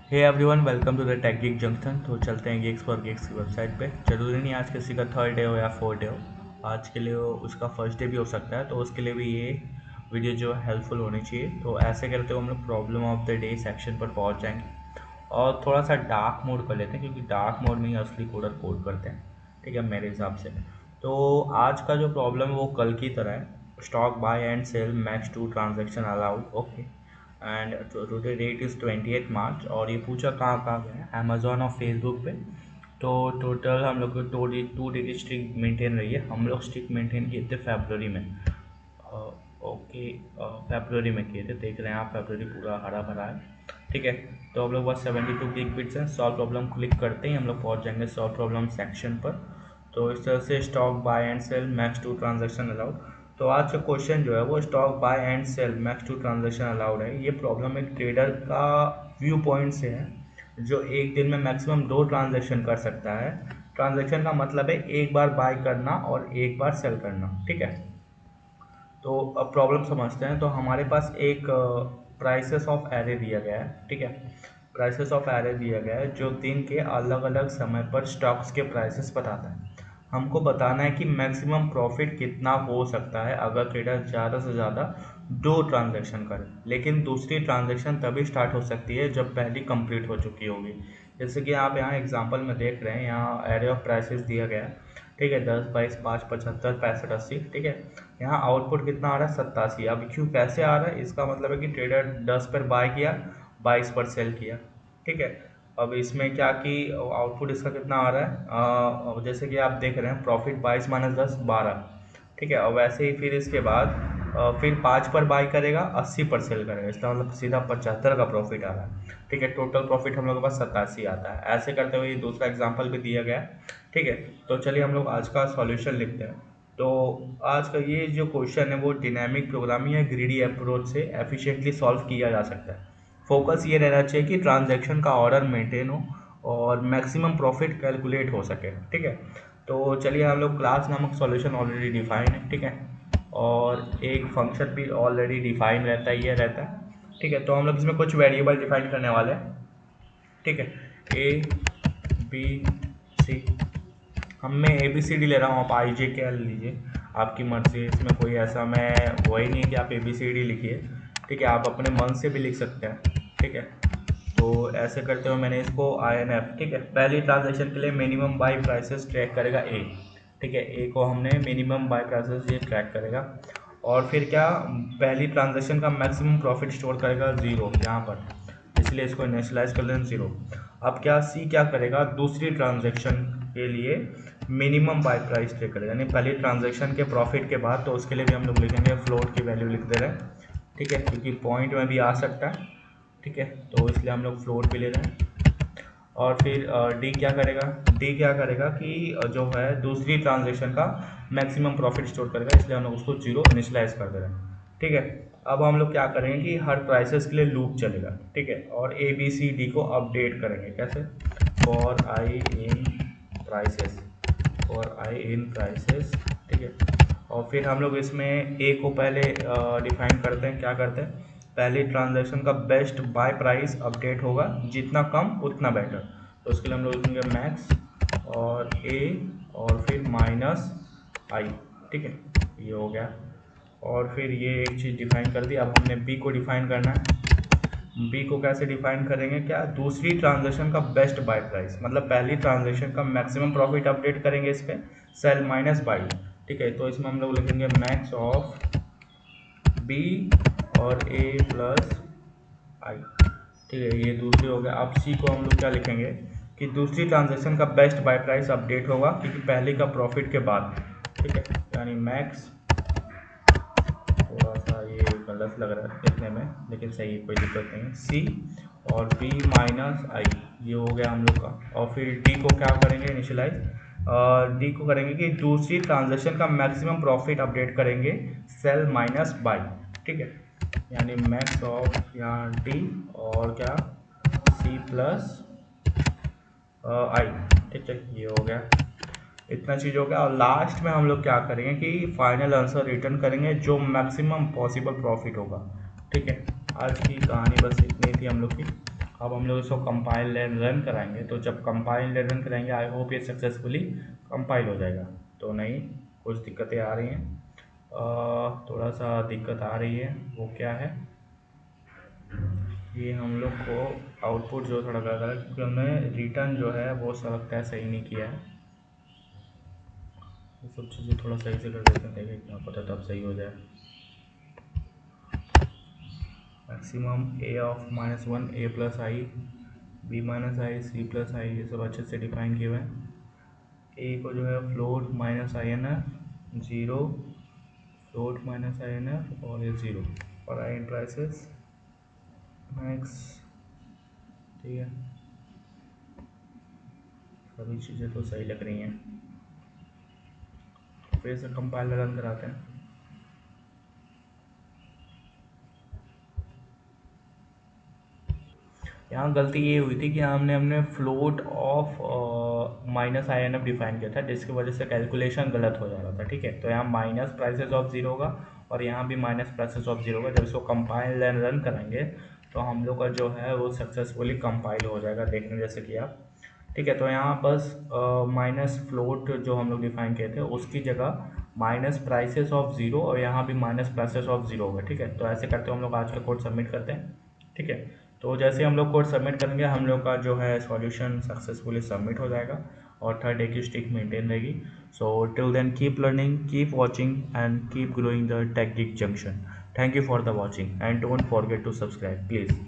Hey everyone, welcome to the tech geek junction. तो चलते हैं गिग्स फॉर गिग्स की वेबसाइट पे। जरूरी नहीं आज किसी का थर्ड डे हो या फोर्थ डे हो, आज के लिए उसका फर्स्ट डे भी हो सकता है। तो उसके लिए भी ये वीडियो जो हेल्पफुल होनी चाहिए। तो ऐसे करते हुए हम लोग problem of the day section पर पहुंच जाएंगे और थोड़ा सा डार्क मोड कर लेते हैं, क्योंकि डार्क मोड में ही असली कोडर कोड करते हैं। ठीक है, मेरे हिसाब से। तो आज का जो प्रॉब्लम है वो कल की तरह है। Stock buy and sell max 2 transaction allowed, okay. And today date is 28 March. और ये पूछा कहाँ कहाँ गया है, अमेजोन और फेसबुक पे। तो टोटल हम लोग को 2 डिजिट स्ट्रिक मेंटेन रही है। हम लोग स्ट्रिक मेंटेन किए थे फरवरी में। ओके, फरवरी में किए थे। देख रहे हैं आप, फरवरी पूरा हरा भरा है। ठीक है, तो हम लोग बस 72 गिग बिट्स हैं। सॉल्व प्रॉब्लम क्लिक करते ही हम लोग पहुंच जाएंगे सॉल्व प्रॉब्लम सेक्शन पर। तो इस तरह से stock buy and sell max 2 transaction allowed. तो आज का क्वेश्चन जो है वो stock buy and sell max 2 transaction allowed है। ये प्रॉब्लम एक ट्रेडर का व्यू पॉइंट से है, जो एक दिन में मैक्सिमम 2 ट्रांजेक्शन कर सकता है। ट्रांजेक्शन का मतलब है एक बार बाय करना और एक बार सेल करना। ठीक है, तो अब प्रॉब्लम समझते हैं। तो हमारे पास एक प्राइसेस ऑफ एरे दिया गया है। ठीक है, प्राइसेस ऑफ एरे दिया गया है जो दिन के अलग अलग समय पर स्टॉक्स के प्राइसेस बताता है। हमको बताना है कि मैक्सिमम प्रॉफिट कितना हो सकता है अगर ट्रेडर ज़्यादा से ज़्यादा 2 ट्रांजैक्शन करे। लेकिन दूसरी ट्रांजैक्शन तभी स्टार्ट हो सकती है जब पहली कंप्लीट हो चुकी होगी। जैसे कि आप यहाँ एग्जांपल में देख रहे हैं, यहाँ एरे ऑफ प्राइसेस दिया गया है। ठीक है, 10, 22, 5, 75, 65, 80। ठीक है, यहाँ आउटपुट कितना आ रहा है, 87। अब क्यों कैसे आ रहा है, इसका मतलब है कि ट्रेडर 10 पर बाय किया, 22 पर सेल किया। ठीक है, अब इसमें क्या कि आउटपुट इसका कितना आ रहा है, जैसे कि आप देख रहे हैं प्रॉफिट 22 माइनस 10 12। ठीक है, और वैसे ही फिर इसके बाद फिर 5 पर बाय करेगा, 80 पर सेल करेगा। इसका मतलब सीधा 75 का प्रॉफिट आ रहा है। ठीक है, टोटल प्रॉफिट हम लोग के पास 87 आता है। ऐसे करते हुए दूसरा एग्जाम्पल भी दिया गया है। ठीक है, तो चलिए हम लोग आज का सॉल्यूशन लिखते हैं। तो आज का ये जो क्वेश्चन है वो डायनामिक प्रोग्रामिंग या ग्रीडी अप्रोच से एफिशिएंटली सॉल्व किया जा सकता है। फोकस ये रहना चाहिए कि ट्रांजैक्शन का ऑर्डर मेंटेन हो और मैक्सिमम प्रॉफिट कैलकुलेट हो सके। ठीक है, तो चलिए हम लोग क्लास नामक सॉल्यूशन ऑलरेडी डिफाइन है। ठीक है, और एक फंक्शन भी ऑलरेडी डिफाइन रहता है, ये रहता है। ठीक है, तो हम लोग इसमें कुछ वेरिएबल डिफाइन करने वाले हैं। ठीक है, ए बी सी। हम मैं ए बी सी डी ले रहा हूँ, आप आई जे के एल लीजिए, आपकी मर्जी है। इसमें कोई ऐसा मैं वही नहीं है कि आप ए बी सी डी लिखिए। ठीक है, आप अपने मन से भी लिख सकते हैं। ठीक है, तो ऐसे करते हुए मैंने इसको आई एन एफ। ठीक है, पहली ट्रांजेक्शन के लिए मिनिमम बाई प्राइसेस ट्रैक करेगा ए। ठीक है, ए को हमने मिनिमम बाई प्राइसेस ये ट्रैक करेगा। और फिर क्या, पहली ट्रांजेक्शन का मैक्सिमम प्रॉफिट स्टोर करेगा 0 यहाँ पर, इसलिए इसको इनिशियलाइज कर लें 0। अब क्या सी क्या करेगा, दूसरी ट्रांजेक्शन के लिए मिनिमम बाय प्राइस ट्रैक करेगा, यानी पहली ट्रांजेक्शन के प्रॉफिट के बाद। तो उसके लिए भी हम लोग लिखेंगे फ्लोट की वैल्यू लिख दे रहे हैं। ठीक है, क्योंकि पॉइंट में भी आ सकता है। ठीक है, तो इसलिए हम लोग फ्लोट भी ले रहे हैं। और फिर डी क्या करेगा, डी क्या करेगा कि जो है दूसरी ट्रांजेक्शन का मैक्सिमम प्रॉफिट स्टोर करेगा, इसलिए हम लोग उसको 0 इनिशियलाइज कर दे रहे हैं। ठीक है, अब हम लोग क्या करेंगे कि हर प्राइसेस के लिए लूप चलेगा। ठीक है, और ए बी सी डी को अपडेट करेंगे कैसे, for I in prices, for I in prices. ठीक है, और फिर हम लोग इसमें ए को पहले डिफाइन करते हैं। क्या करते हैं, पहली ट्रांजैक्शन का बेस्ट बाय प्राइस अपडेट होगा, जितना कम उतना बेटर। तो उसके लिए हम लोग लिखेंगे मैक्स और ए और फिर माइनस आई। ठीक है, ये हो गया। और फिर ये एक चीज़ डिफाइन कर दी। अब हमने बी को डिफाइन करना है। बी को कैसे डिफाइन करेंगे, क्या, दूसरी ट्रांजैक्शन का बेस्ट बाय प्राइस, मतलब पहली ट्रांजैक्शन का मैक्सिमम प्रॉफिट अपडेट करेंगे इस पर, सेल माइनस बाई। ठीक है, तो इसमें हम लोग लिखेंगे मैक्स ऑफ बी और ए प्लस आई। ठीक है, ये दूसरी हो गया। अब सी को हम लोग क्या लिखेंगे कि दूसरी ट्रांजैक्शन का बेस्ट बाय प्राइस अपडेट होगा, क्योंकि पहले का प्रॉफिट के बाद। ठीक है, यानी मैक्स, थोड़ा सा ये गलत लग रहा है लिखने में, लेकिन सही है, कोई दिक्कत नहीं है। सी और बी माइनस आई, ये हो गया हम लोग का। और फिर डी को क्या करेंगे, इनिशियलाइज। डी को करेंगे कि दूसरी ट्रांजैक्शन का मैक्सिमम प्रॉफिट अपडेट करेंगे, सेल माइनस बाई। ठीक है, यानी मैक्स ऑफ यहाँ डी और क्या, सी प्लस आई। ठीक है, ये हो गया, इतना चीज़ हो गया। और लास्ट में हम लोग क्या करेंगे कि फाइनल आंसर रिटर्न करेंगे जो मैक्सिमम पॉसिबल प्रॉफिट होगा। ठीक है, आज की कहानी बस इतनी थी हम लोग की। अब हम लोग इसको कंपाइल एंड रन कराएंगे, तो जब कंपाइल एंड रन कराएंगे आई होप ये सक्सेसफुली कंपाइल हो जाएगा। तो नहीं, कुछ दिक्कतें आ रही हैं, थोड़ा सा दिक्कत आ रही है। वो क्या है, ये हम लोग को आउटपुट जो थोड़ा गड़बड़ है क्योंकि हमने रिटर्न जो है वो सब लगता है सही नहीं किया है। ये सब चीज़ें थोड़ा सही से कर देते हैं, देखें क्या पता तब सही हो जाए। Maximum A of -1 A plus I B minus I C plus I, ये सब अच्छे से डिफाइन किए हुए हैं। ए को जो है float minus I N F zero, float minus I N F और ये ज़ीरो, और आई इन प्राइसेस मैक्स, ठीक है। सभी चीज़ें तो सही लग रही हैं, फिर से कंपाइलर रन कराते हैं। यहाँ गलती ये हुई थी कि हमने float of minus I N F define किया था, जिसकी वजह से कैलकुलेशन गलत हो जा रहा था, ठीक है। तो यहाँ माइनस प्राइसेस ऑफ ज़ीरो होगा और यहाँ भी माइनस प्राइसेस ऑफ ज़ीरो होगा। जब इसको कंपाइल एंड रन कराएंगे तो हम लोग का जो है वो सक्सेसफुली कंपाइल हो जाएगा, देखने जैसे कि आप, ठीक है। तो यहाँ बस माइनस फ्लोट जो हम लोग डिफाइन किए थे उसकी जगह माइनस प्राइसेस ऑफ ज़ीरो, और यहाँ भी माइनस प्राइसेस ऑफ ज़ीरो होगा, ठीक है। तो ऐसे करते हम लोग आज का कोड सबमिट करते हैं, ठीक है। तो जैसे हम लोग कोड सबमिट करेंगे हम लोग का जो है सॉल्यूशन सक्सेसफुली सबमिट हो जाएगा और थर्ड डे की स्टिक मेंटेन रहेगी। So till then keep learning, keep watching and keep growing the tech geek junction. Thank you for the watching and don't forget to subscribe please.